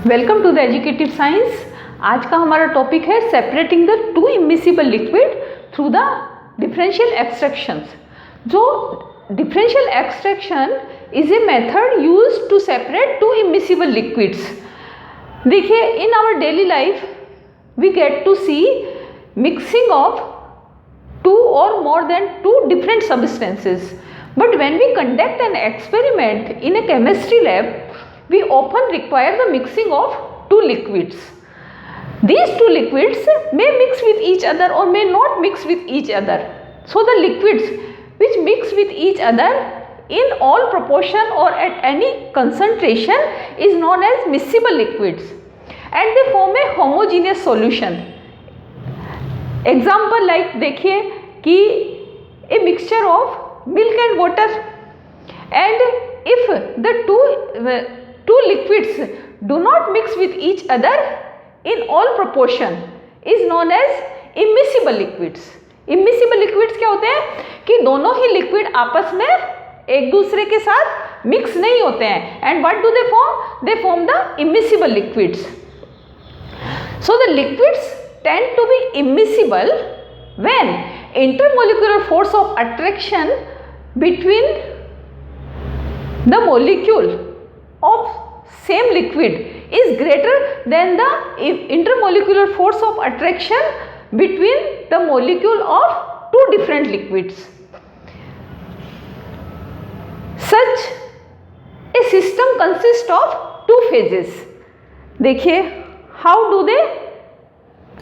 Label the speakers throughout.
Speaker 1: Welcome to the educative science. आज का हमारा टॉपिक है separating the two immiscible liquid through the differential extractions. जो differential extraction is a method used to separate two immiscible liquids. देखिए, in our daily life we get to see mixing of two or more than two different substances, but when we conduct an experiment in a chemistry lab, we often require the mixing of two liquids. These two liquids may mix with each other or may not mix with each other. So the liquids which mix with each other in all proportion or at any concentration is known as miscible liquids, and they form a homogeneous solution. Example like देखिए कि a mixture of milk and water, and if the two liquids do not mix with each other in all proportion is known as immiscible liquids. Immiscible liquids क्या होते हैं कि दोनों ही liquid आपस में एक दूसरे के साथ मिक्स नहीं होते हैं, and what do they form the immiscible liquids. So the liquids tend to be immiscible when intermolecular force of attraction between the molecule of same liquid is greater than the intermolecular force of attraction between the molecule of two different liquids. Such a system consists of two phases. देखिए, how do they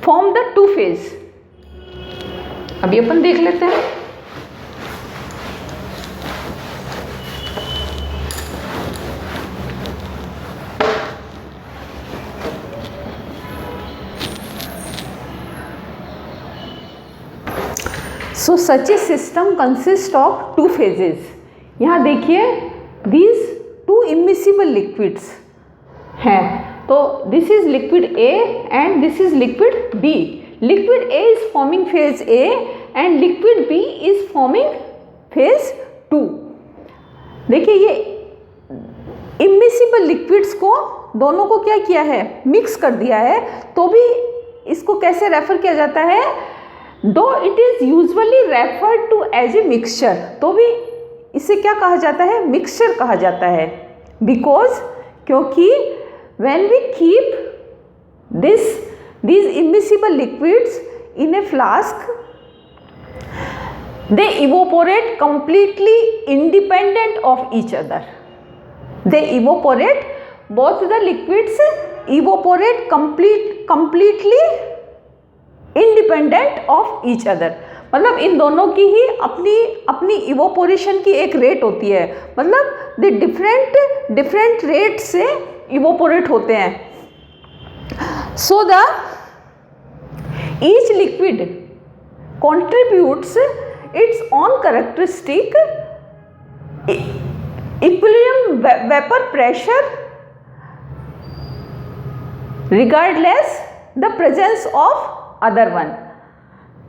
Speaker 1: form the two phase. अभी अपन देख लेते हैं। So such a system consist of two phases. यहाँ देखिए, these two immiscible liquids हैं, तो this is liquid A and this is liquid B. Liquid A is forming phase A and liquid B is forming phase 2। देखिए, ये immiscible liquids को दोनों को क्या किया है, मिक्स कर दिया है। तो भी इसको कैसे रेफर किया जाता है, though it is usually referred to as a mixture, तो भी इसे क्या कहा जाता है, मिक्सचर कहा जाता है। बिकॉज क्योंकि when we keep these immiscible liquids in a flask, they evaporate completely independent of each other. They evaporate, both the liquids evaporate completely independent of each other. मतलब इन दोनों की ही अपनी इवोपोरेशन की एक रेट होती है, मतलब दे डिफरेंट रेट से इवोपोरेट होते हैं। So the each liquid contributes it's on characteristic equilibrium vapour pressure regardless the presence of other one.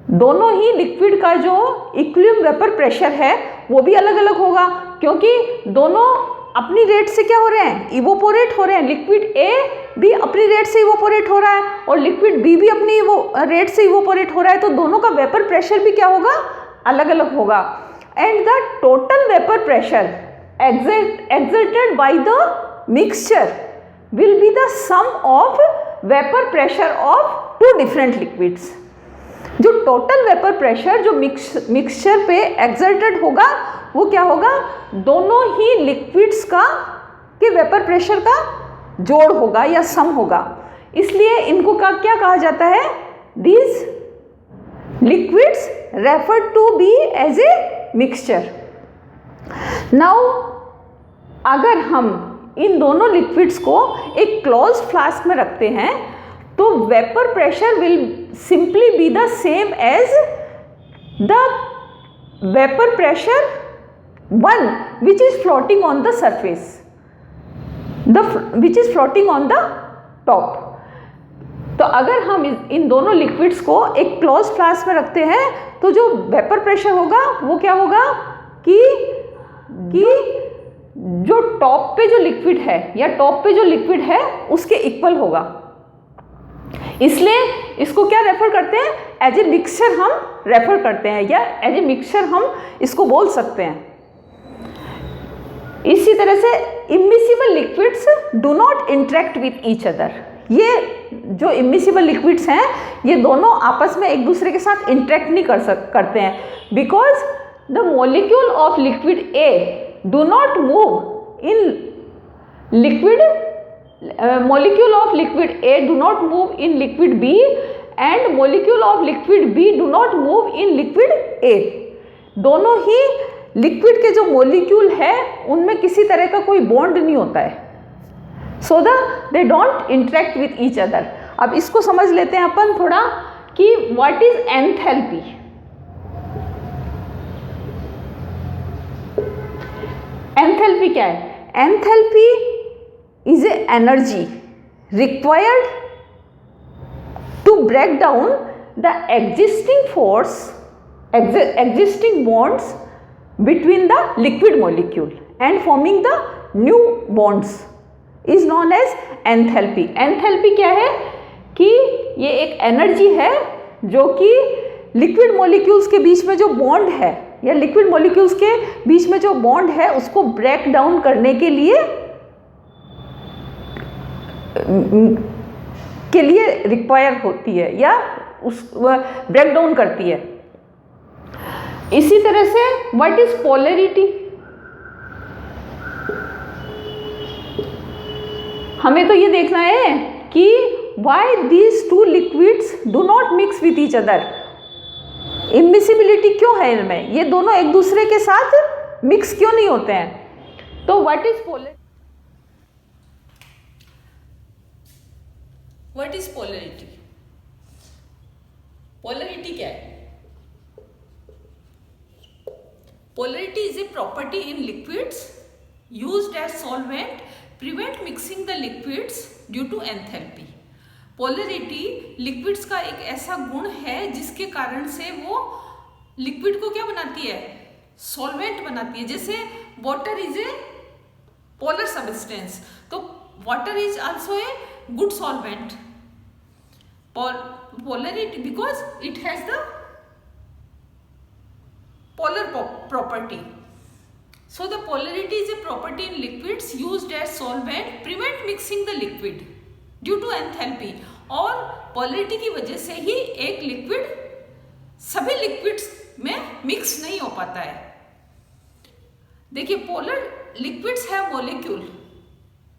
Speaker 1: दोनों ही लिक्विड का जो इक्विलिब्रियम वेपर प्रेशर है वो भी अलग अलग होगा, क्योंकि दोनों अपनी रेट से क्या हो रहे हैं, इवोपोरेट हो रहे हैं। लिक्विड ए भी अपनी रेट से इवोपोरेट हो रहा है और लिक्विड बी भी अपनी रेट से इवोपोरेट हो रहा है, तो दोनों का वेपर प्रेशर भी क्या होगा, अलग अलग होगा। And the total vapour pressure exerted by the mixture will be the sum of vapor pressure of two different liquids. जो टोटल वेपर प्रेशर जो मिक्सचर पे एक्सर्टेड होगा वो क्या होगा, दोनों ही लिक्विड्स का के वेपर प्रेशर का जोड़ होगा या सम होगा। इसलिए इनको क्या कहा जाता है, these liquids refer to be as a mixture. Now अगर हम इन दोनों लिक्विड्स को एक क्लोज फ्लास्क में रखते हैं तो vapour pressure will simply be the same as the vapour pressure one which is floating on the surface, which is floating on the top. तो अगर हम इन दोनों लिक्विड्स को एक क्लोज फ्लास्क में रखते हैं तो जो वेपर प्रेशर होगा वो क्या होगा कि जो टॉप पे जो लिक्विड है या टॉप पे जो लिक्विड है उसके इक्वल होगा। इसलिए इसको क्या रेफर करते हैं, एज ए मिक्सचर हम रेफर करते हैं या एज ए मिक्सचर हम इसको बोल सकते हैं। इसी तरह से immiscible liquids do not interact with each other. ये जो इमिसिबल लिक्विड्स हैं ये दोनों आपस में एक दूसरे के साथ इंटरेक्ट नहीं करते हैं, because the molecule of liquid A do not move in liquid molecule of liquid A do not move in liquid B and molecule of liquid B do not move in liquid A। दोनों ही liquid के जो molecule है उनमें किसी तरह का कोई bond नहीं होता है, so they don't interact with each other. अब इसको समझ लेते हैं अपन थोड़ा कि व्हाट इज एंथैल्पी। एंथैल्पी क्या है? Enthalpy is a energy required to break down the existing bonds between the liquid molecule and forming the new bonds is known as enthalpy। enthalpy क्या है कि ये एक एनर्जी है जो कि लिक्विड मॉलिक्यूल्स के बीच में जो बॉन्ड है या लिक्विड मॉलिक्यूल्स के बीच में जो बॉन्ड है उसको ब्रेक डाउन करने के लिए रिक्वायर होती है या उस ब्रेक डाउन करती है। इसी तरह से व्हाट इज पोलैरिटी? हमें तो ये देखना है कि why these two liquids do not mix with each other. Immiscibility क्यों है इनमें, ये दोनों एक दूसरे के साथ मिक्स क्यों नहीं होते हैं? तो what is polarity? What is polarity? Polarity क्या है? Polarity is a property in liquids used as solvent, prevent mixing the liquids due to enthalpy। Polarity liquids का एक ऐसा गुण है जिसके कारण से वो लिक्विड को क्या बनाती है? सॉल्वेंट बनाती है। जैसे water is a polar substance, तो water is also a good solvent. Polarity because it has the polar property, so the polarity is a property in liquids used as solvent, prevent mixing the liquid due to enthalpy। और polarity की वजह से ही एक liquid सभी liquids में mix नहीं हो पाता है। देखिए, polar liquids have molecule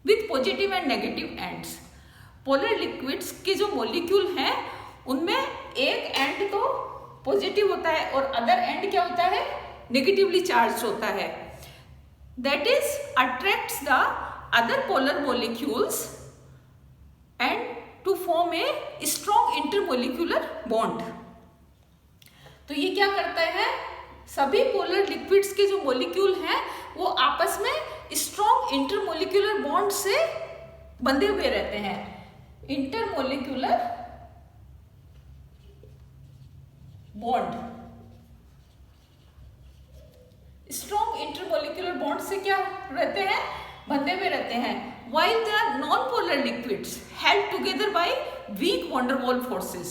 Speaker 1: with positive and negative ends. Polar liquids के जो मॉलिक्यूल हैं उनमें एक एंड तो पॉजिटिव होता है और अदर एंड क्या होता है? नेगेटिवली चार्ज होता है। That is attracts the other polar molecules and to form a strong intermolecular bond. तो ये क्या करता है? सभी पोलर लिक्विड्स के जो मॉलिक्यूल हैं वो आपस में स्ट्रॉन्ग इंटरमोलिक्यूलर बॉन्ड से बंधे हुए रहते हैं। Intermolecular bond, strong intermolecular bond से क्या रहते हैं? बंधे हुए रहते हैं। while they are non-polar liquids held together by weak van der Waals forces।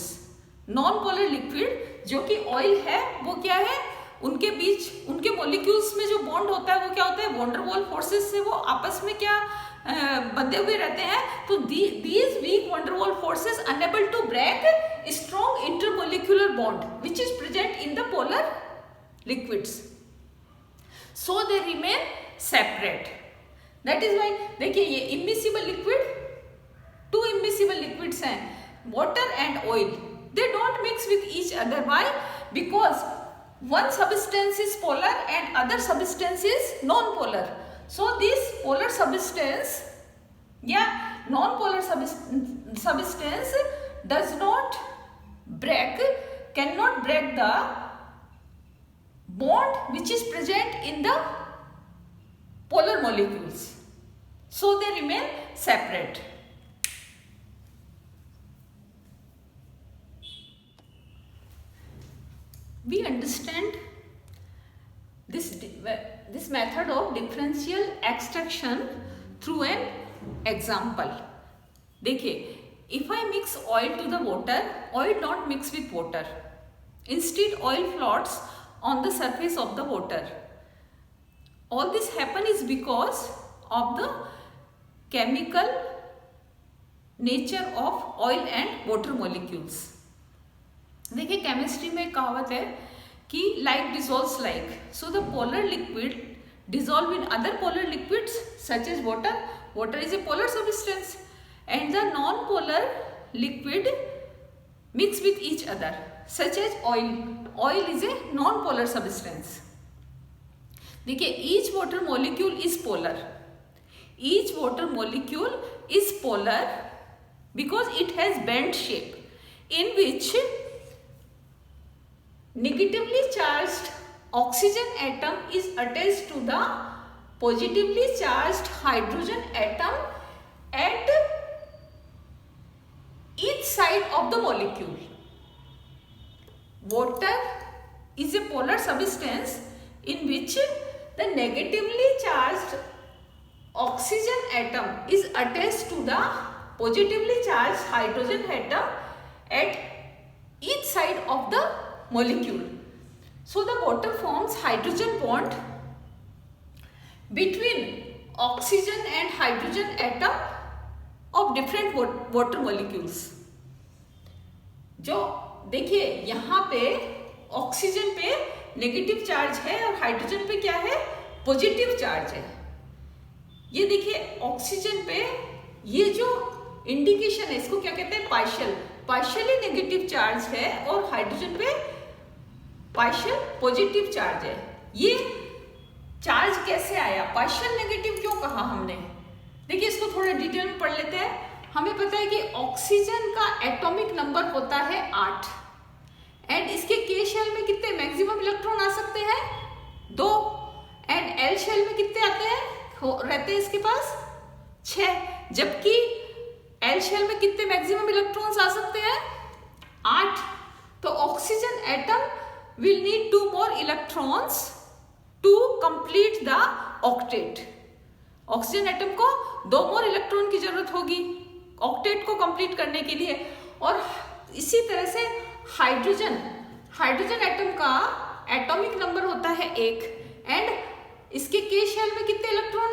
Speaker 1: non-polar liquid जो कि ऑयल है वो क्या है? उनके बीच उनके मॉलिक्यूल्स में जो बॉन्ड होता है वो क्या होता है? van der Waals forces से वो आपस में क्या बंधे हुए रहते हैं। तो these weak van der Waals forces unable to break strong intermolecular bond which is present in the polar liquids, so they remain separate। that is why देखिए ये immiscible liquid, two immiscible liquids हैं, water and oil, they don't mix with each other। why? because one substance is polar and other substance is non-polar। so this polar substance या non-polar substance does not break, cannot break the bond which is present in the polar molecules, so they remain separate। we understand this this method of differential extraction through an example. देखिए, if I mix oil to the water, oil not mix with water. Instead, oil floats on the surface of the water. All this happen is because of the chemical nature of oil and water molecules. देखिए, chemistry में कहावत है कि like dissolves like. So the polar liquid dissolve in other polar liquids such as water. Water is a polar substance, and the non-polar liquid mix with each other such as oil. Oil is a non-polar substance. देखिए, each water molecule is polar. Each water molecule is polar because it has bent shape in which negatively charged oxygen atom is attached to the positively charged hydrogen atom at each side of the molecule. Water is a polar substance in which the negatively charged oxygen atom is attached to the positively charged hydrogen atom at each side of the molecule. So the water forms hydrogen bond between oxygen and hydrogen atom of different water molecules. जो देखिए, यहाँ पे oxygen पे negative charge है और hydrogen पे क्या है, पॉजिटिव चार्ज है. ये देखिए, ऑक्सीजन पे ये जो इंडिकेशन है इसको क्या कहते हैं, पार्शियली नेगेटिव चार्ज है और हाइड्रोजन पे पार्शियल पॉजिटिव चार्ज है. ये चार्ज कैसे आया, पार्शियल नेगेटिव क्यों कहा हमने? देखिए, इसको थोड़ा डिटेल में पढ़ लेते हैं. हमें पता है कि ऑक्सीजन का एटॉमिक नंबर होता है 8 एंड इसके के शेल में कितने मैक्सिमम इलेक्ट्रॉन आ सकते हैं, 2. एंड एल शेल में कितने आते हैं, रहते हैं इसके पास 6. जबकि एल शेल में कितने मैक्सिमम इलेक्ट्रॉन्स आ सकते हैं, 8. तो oxygen atom will need 2 more electrons to complete the octet. Oxygen atom को 2 more इलेक्ट्रॉन की जरूरत होगी ऑक्टेट को कंप्लीट करने के लिए. और इसी तरह से हाइड्रोजन एटम का एटॉमिक नंबर होता है 1 एंड इसके के शेल में कितने इलेक्ट्रॉन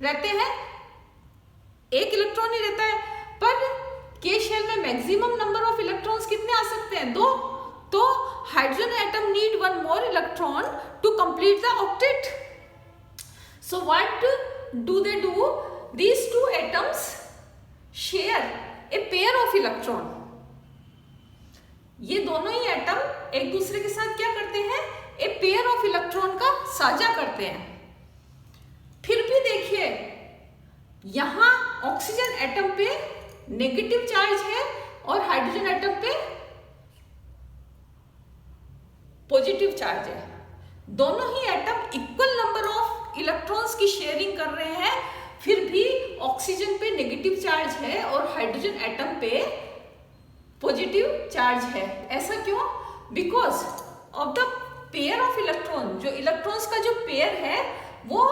Speaker 1: रहते हैं, 1 इलेक्ट्रॉन ही रहता है. पर के शेल में मैक्सिमम नंबर ऑफ इलेक्ट्रॉन्स कितने आ सकते हैं, 2. तो hydrogen atom need 1 more electron to complete the octet. So what do they do? These 2 atoms share a pair of electron. ये दोनों ही एटम एक दूसरे के साथ क्या करते हैं, ए पेयर ऑफ इलेक्ट्रॉन का साझा करते हैं. फिर भी देखिए, यहां ऑक्सीजन एटम पे नेगेटिव चार्ज है और हाइड्रोजन एटम पे पॉजिटिव चार्ज है. दोनों ही atom equal number of electrons की शेयरिंग कर रहे हैं, फिर भी ऑक्सीजन पे नेगेटिव चार्ज है और हाइड्रोजन एटम पे पॉजिटिव चार्ज है. ऐसा क्यों? Because of the pair of electron. जो इलेक्ट्रॉन्स का जो पेयर है वो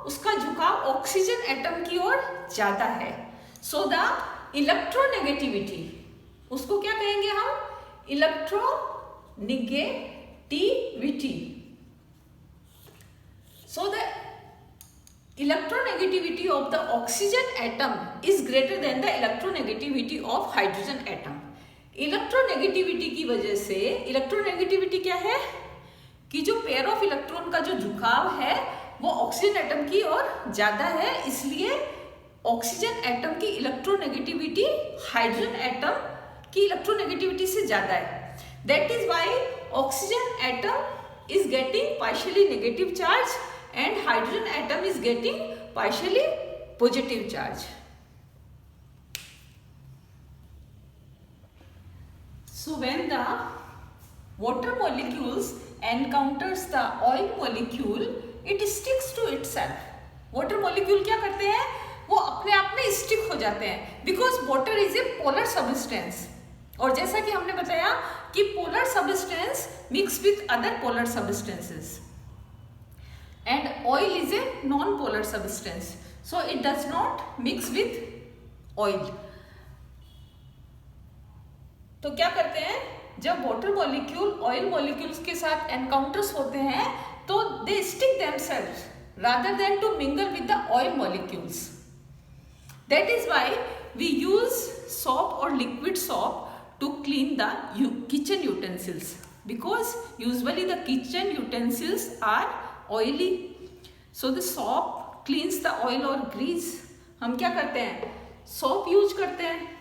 Speaker 1: उसका झुकाव ऑक्सीजन एटम की ओर ज्यादा है. सो द इलेक्ट्रोनेगेटिविटी, उसको क्या कहेंगे हम, electronegativity. So the electronegativity of the oxygen atom is greater than the electronegativity of hydrogen atom. Electronegativity की वजह से, इलेक्ट्रोनेगेटिविटी क्या है कि जो पेयर ऑफ इलेक्ट्रॉन का जो झुकाव है वो ऑक्सीजन एटम की ओर ज्यादा है, इसलिए ऑक्सीजन एटम की इलेक्ट्रोनेगेटिविटी हाइड्रोजन एटम की इलेक्ट्रोनेगेटिविटी से ज्यादा है. That is why oxygen atom is getting partially negative charge and hydrogen atom is getting partially positive charge. So when the water molecules encounters the oil molecule, it sticks to itself. Water molecule क्या करते हैं, वो अपने आप में stick हो जाते हैं because water is a polar substance. और जैसा कि हमने बताया कि polar substance mix with other polar substances. and oil is a non-polar substance, so it does not mix with oil. तो क्या करते हैं, जब वाटर मॉलिक्यूल ऑयल मॉलिक्यूल्स के साथ एनकाउंटर्स होते हैं तो they stick themselves rather than to mingle with the oil molecules. That is why we use soap or liquid soap to clean the kitchen utensils, because usually the kitchen utensils are oily. So the soap cleans the oil or grease. हम क्या करते हैं, soap use करते हैं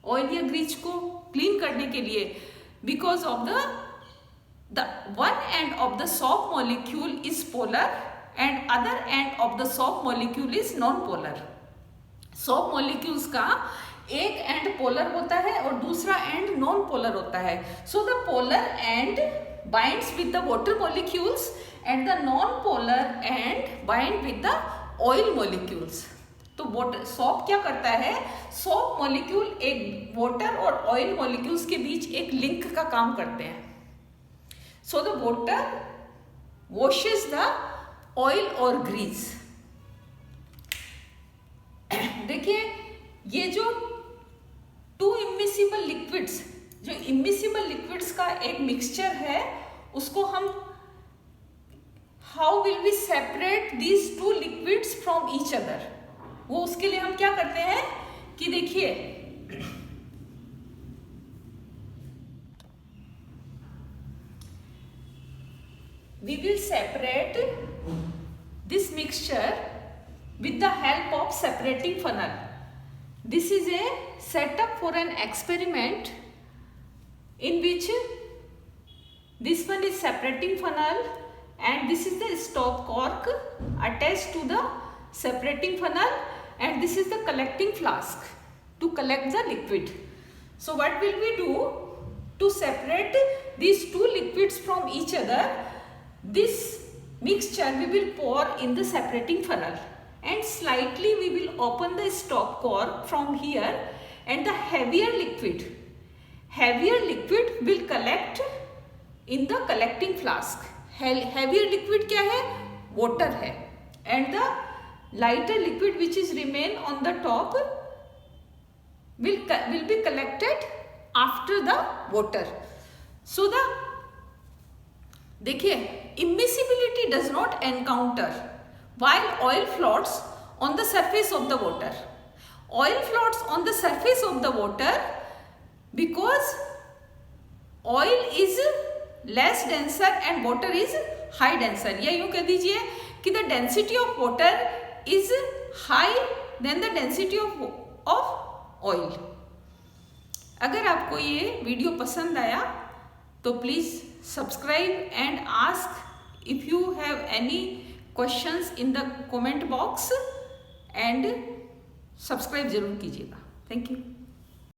Speaker 1: oil या Greaves को clean करने के लिए, because of the one end of the soap molecule is polar and other end of the soap molecule is non-polar. soap molecules का एक एंड पोलर होता है और दूसरा एंड नॉन पोलर होता है. so the polar end binds with the water molecules and the non-polar end bind with the oil molecules. तो water soap क्या करता है, सोप मॉलिक्यूल एक वाटर और ऑयल मॉलिक्यूल्स के बीच एक लिंक का काम करते हैं. So the water washes the oil और ग्रीस. देखिए ये जो टू इमिसिबल लिक्विड्स, जो इमिसिबल लिक्विड्स का एक मिक्सचर है, उसको हम how will we separate these two liquids from each other, वो उसके लिए हम क्या करते हैं कि देखिए we will separate this mixture with the help of separating funnel. This is a setup for an experiment in which this one is separating funnel and this is the stop cork attached to the separating funnel, and this is the collecting flask to collect the liquid. So what will we do to separate these two liquids from each other? This mixture we will pour in the separating funnel and slightly we will open the stop cork from here, and the heavier liquid will collect in the collecting flask. Heavier liquid क्या है, water है, and the lighter liquid which is remain on the top will be collected after the water. So the देखिए immiscibility does not encounter while oil floats on the surface of the water. Oil floats on the surface of the water because oil is less denser and water is high denser. या यूँ कह दीजिए कि the density of water is high than the density of oil. अगर आपको ये video पसंद आया तो please subscribe and ask if you have any questions in the comment box, and subscribe जरूर कीजिएगा. Thank you.